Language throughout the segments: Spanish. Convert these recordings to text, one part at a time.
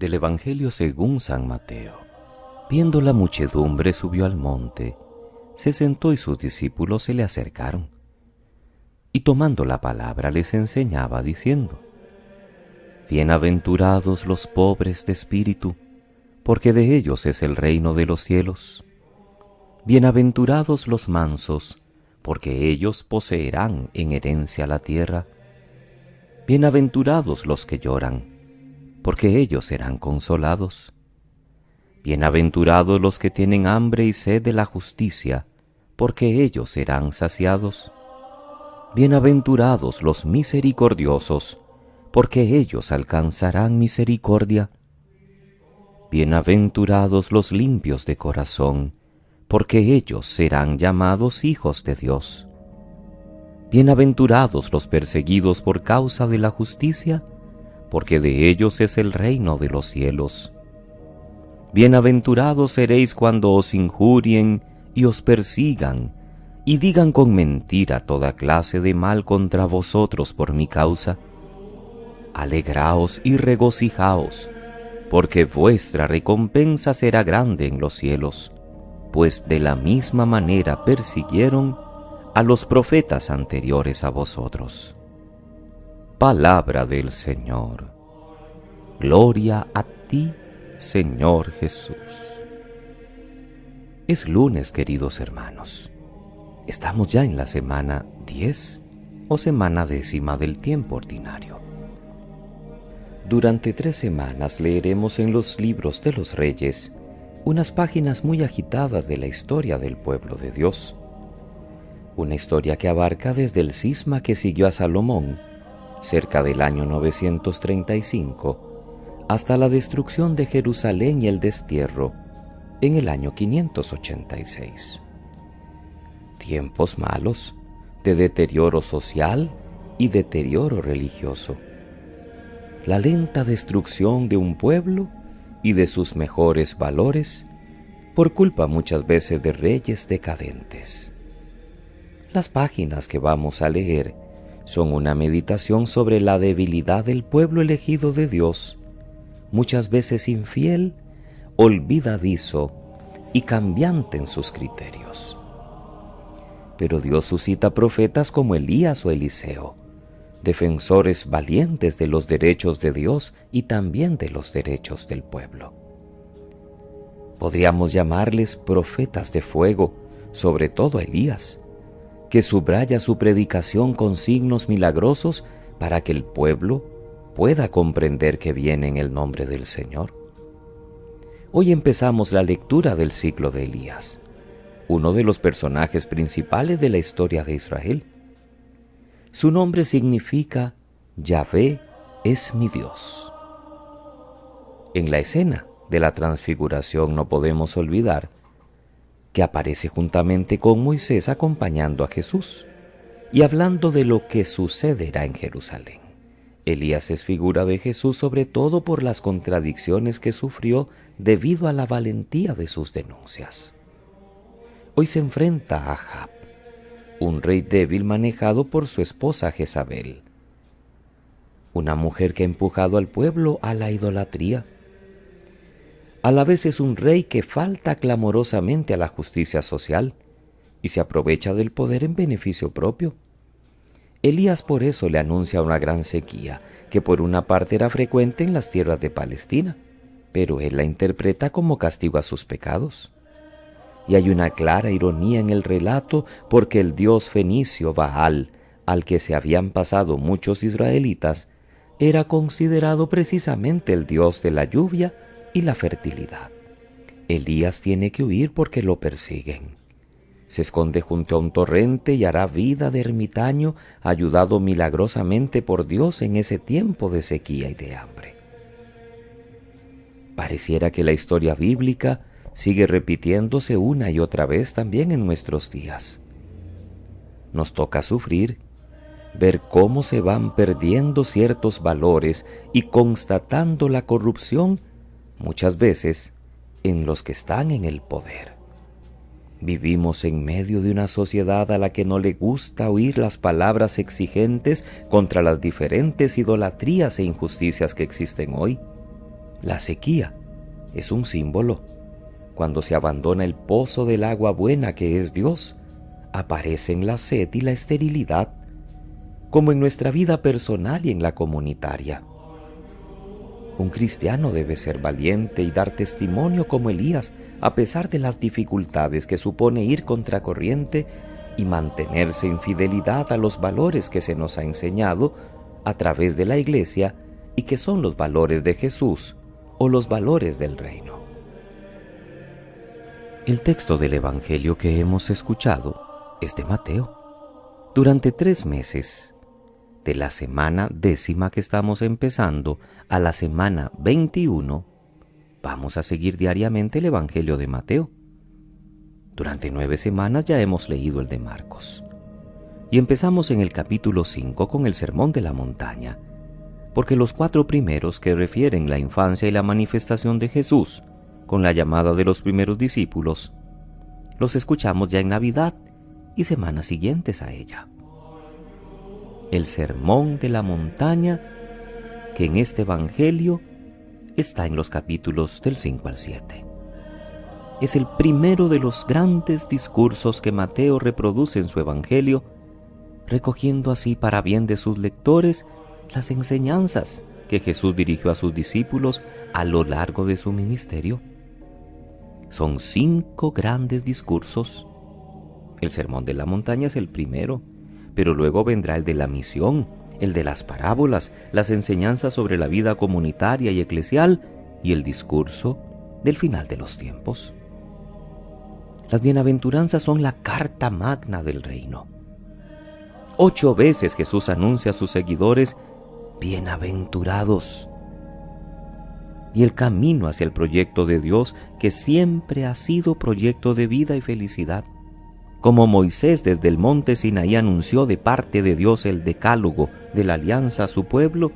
Del Evangelio según San Mateo. Viendo la muchedumbre, subió al monte, se sentó y sus discípulos se le acercaron. Y tomando la palabra les enseñaba diciendo: Bienaventurados los pobres de espíritu, porque de ellos es el reino de los cielos. Bienaventurados los mansos, porque ellos poseerán en herencia la tierra. Bienaventurados los que lloran, porque ellos serán consolados. Bienaventurados los que tienen hambre y sed de la justicia, porque ellos serán saciados. Bienaventurados los misericordiosos, porque ellos alcanzarán misericordia. Bienaventurados los limpios de corazón, porque ellos serán llamados hijos de Dios. Bienaventurados los perseguidos por causa de la justicia, porque de ellos es el reino de los cielos. Bienaventurados seréis cuando os injurien y os persigan, y digan con mentira toda clase de mal contra vosotros por mi causa. Alegraos y regocijaos, porque vuestra recompensa será grande en los cielos, pues de la misma manera persiguieron a los profetas anteriores a vosotros. Palabra del Señor. Gloria a ti, Señor Jesús. Es lunes, queridos hermanos. Estamos ya en la semana 10 o semana 10ª del tiempo ordinario. Durante 3 semanas leeremos en los libros de los Reyes unas páginas muy agitadas de la historia del pueblo de Dios. Una historia que abarca desde el cisma que siguió a Salomón, cerca del año 935, hasta la destrucción de Jerusalén y el destierro en el año 586. Tiempos malos, de deterioro social y deterioro religioso. La lenta destrucción de un pueblo y de sus mejores valores por culpa muchas veces de reyes decadentes. Las páginas que vamos a leer son una meditación sobre la debilidad del pueblo elegido de Dios, muchas veces infiel, olvidadizo y cambiante en sus criterios. Pero Dios suscita profetas como Elías o Eliseo, defensores valientes de los derechos de Dios y también de los derechos del pueblo. Podríamos llamarles profetas de fuego, sobre todo a Elías, que subraya su predicación con signos milagrosos para que el pueblo pueda comprender que viene en el nombre del Señor. Hoy empezamos la lectura del ciclo de Elías, uno de los personajes principales de la historia de Israel. Su nombre significa Yahvé es mi Dios. En la escena de la transfiguración no podemos olvidar que aparece juntamente con Moisés acompañando a Jesús y hablando de lo que sucederá en Jerusalén. Elías es figura de Jesús sobre todo por las contradicciones que sufrió debido a la valentía de sus denuncias. Hoy se enfrenta a Ahab, un rey débil manejado por su esposa Jezabel, una mujer que ha empujado al pueblo a la idolatría. A la vez es un rey que falta clamorosamente a la justicia social y se aprovecha del poder en beneficio propio. Elías por eso le anuncia una gran sequía, que por una parte era frecuente en las tierras de Palestina, pero él la interpreta como castigo a sus pecados. Y hay una clara ironía en el relato porque el dios fenicio Baal, al que se habían pasado muchos israelitas, era considerado precisamente el dios de la lluvia y la fertilidad. Elías tiene que huir porque lo persiguen. Se esconde junto a un torrente y hará vida de ermitaño, ayudado milagrosamente por Dios en ese tiempo de sequía y de hambre. Pareciera que la historia bíblica sigue repitiéndose una y otra vez también en nuestros días. Nos toca sufrir, ver cómo se van perdiendo ciertos valores y constatando la corrupción, muchas veces, en los que están en el poder. Vivimos en medio de una sociedad a la que no le gusta oír las palabras exigentes contra las diferentes idolatrías e injusticias que existen hoy. La sequía es un símbolo. Cuando se abandona el pozo del agua buena que es Dios, aparecen la sed y la esterilidad, como en nuestra vida personal y en la comunitaria. Un cristiano debe ser valiente y dar testimonio como Elías, a pesar de las dificultades que supone ir contracorriente y mantenerse en fidelidad a los valores que se nos ha enseñado a través de la Iglesia y que son los valores de Jesús o los valores del reino. El texto del Evangelio que hemos escuchado es de Mateo. Durante 3 meses, de la semana 10ª que estamos empezando a la semana 21, vamos a seguir diariamente el Evangelio de Mateo. Durante 9 semanas ya hemos leído el de Marcos. Y empezamos en el capítulo 5 con el Sermón de la Montaña, porque los 4 primeros que refieren la infancia y la manifestación de Jesús, con la llamada de los primeros discípulos, los escuchamos ya en Navidad y semanas siguientes a ella. El Sermón de la Montaña, que en este Evangelio está en los capítulos del 5 al 7. Es el primero de los grandes discursos que Mateo reproduce en su Evangelio, recogiendo así para bien de sus lectores las enseñanzas que Jesús dirigió a sus discípulos a lo largo de su ministerio. Son 5 grandes discursos. El Sermón de la Montaña es el primero, pero luego vendrá el de la misión, el de las parábolas, las enseñanzas sobre la vida comunitaria y eclesial y el discurso del final de los tiempos. Las bienaventuranzas son la carta magna del reino. 8 veces Jesús anuncia a sus seguidores, bienaventurados. Y el camino hacia el proyecto de Dios, que siempre ha sido proyecto de vida y felicidad. Como Moisés desde el monte Sinaí anunció de parte de Dios el decálogo de la alianza a su pueblo,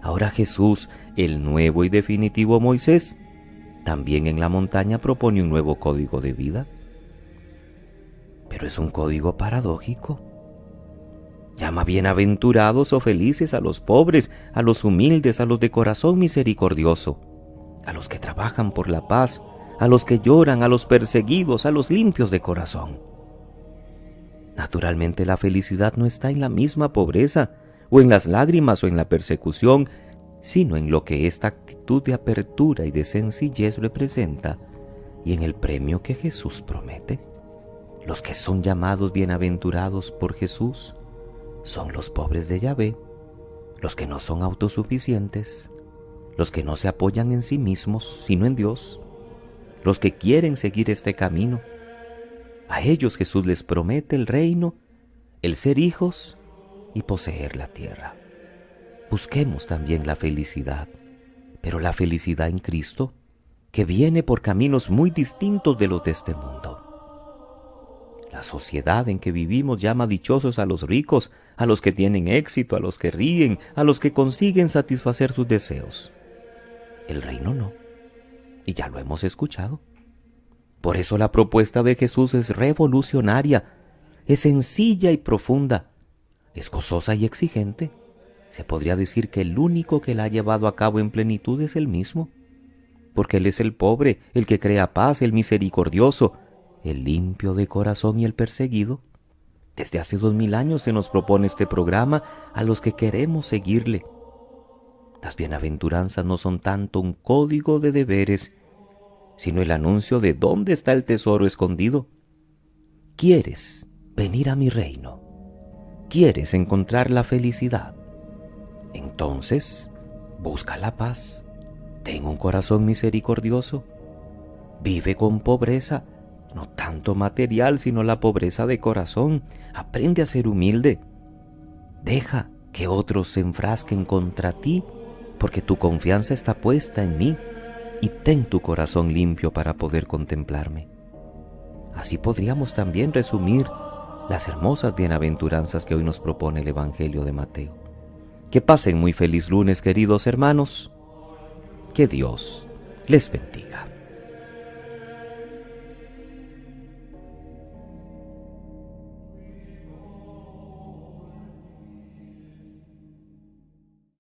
ahora Jesús, el nuevo y definitivo Moisés, también en la montaña propone un nuevo código de vida. Pero es un código paradójico. Llama bienaventurados o felices a los pobres, a los humildes, a los de corazón misericordioso, a los que trabajan por la paz, a los que lloran, a los perseguidos, a los limpios de corazón. Naturalmente la felicidad no está en la misma pobreza, o en las lágrimas o en la persecución, sino en lo que esta actitud de apertura y de sencillez representa y en el premio que Jesús promete. Los que son llamados bienaventurados por Jesús son los pobres de Yahvé, los que no son autosuficientes, los que no se apoyan en sí mismos, sino en Dios, los que quieren seguir este camino. A ellos Jesús les promete el reino, el ser hijos y poseer la tierra. Busquemos también la felicidad, pero la felicidad en Cristo, que viene por caminos muy distintos de los de este mundo. La sociedad en que vivimos llama dichosos a los ricos, a los que tienen éxito, a los que ríen, a los que consiguen satisfacer sus deseos. El reino no, y ya lo hemos escuchado. Por eso la propuesta de Jesús es revolucionaria, es sencilla y profunda, es gozosa y exigente. Se podría decir que el único que la ha llevado a cabo en plenitud es Él mismo, porque Él es el pobre, el que crea paz, el misericordioso, el limpio de corazón y el perseguido. Desde hace 2000 años se nos propone este programa a los que queremos seguirle. Las bienaventuranzas no son tanto un código de deberes, sino el anuncio de dónde está el tesoro escondido. ¿Quieres venir a mi reino? ¿Quieres encontrar la felicidad? Entonces, busca la paz. Ten un corazón misericordioso. Vive con pobreza, no tanto material, sino la pobreza de corazón. Aprende a ser humilde. Deja que otros se enfrasquen contra ti, porque tu confianza está puesta en mí. Y ten tu corazón limpio para poder contemplarme. Así podríamos también resumir las hermosas bienaventuranzas que hoy nos propone el Evangelio de Mateo. Que pasen muy feliz lunes, queridos hermanos. Que Dios les bendiga.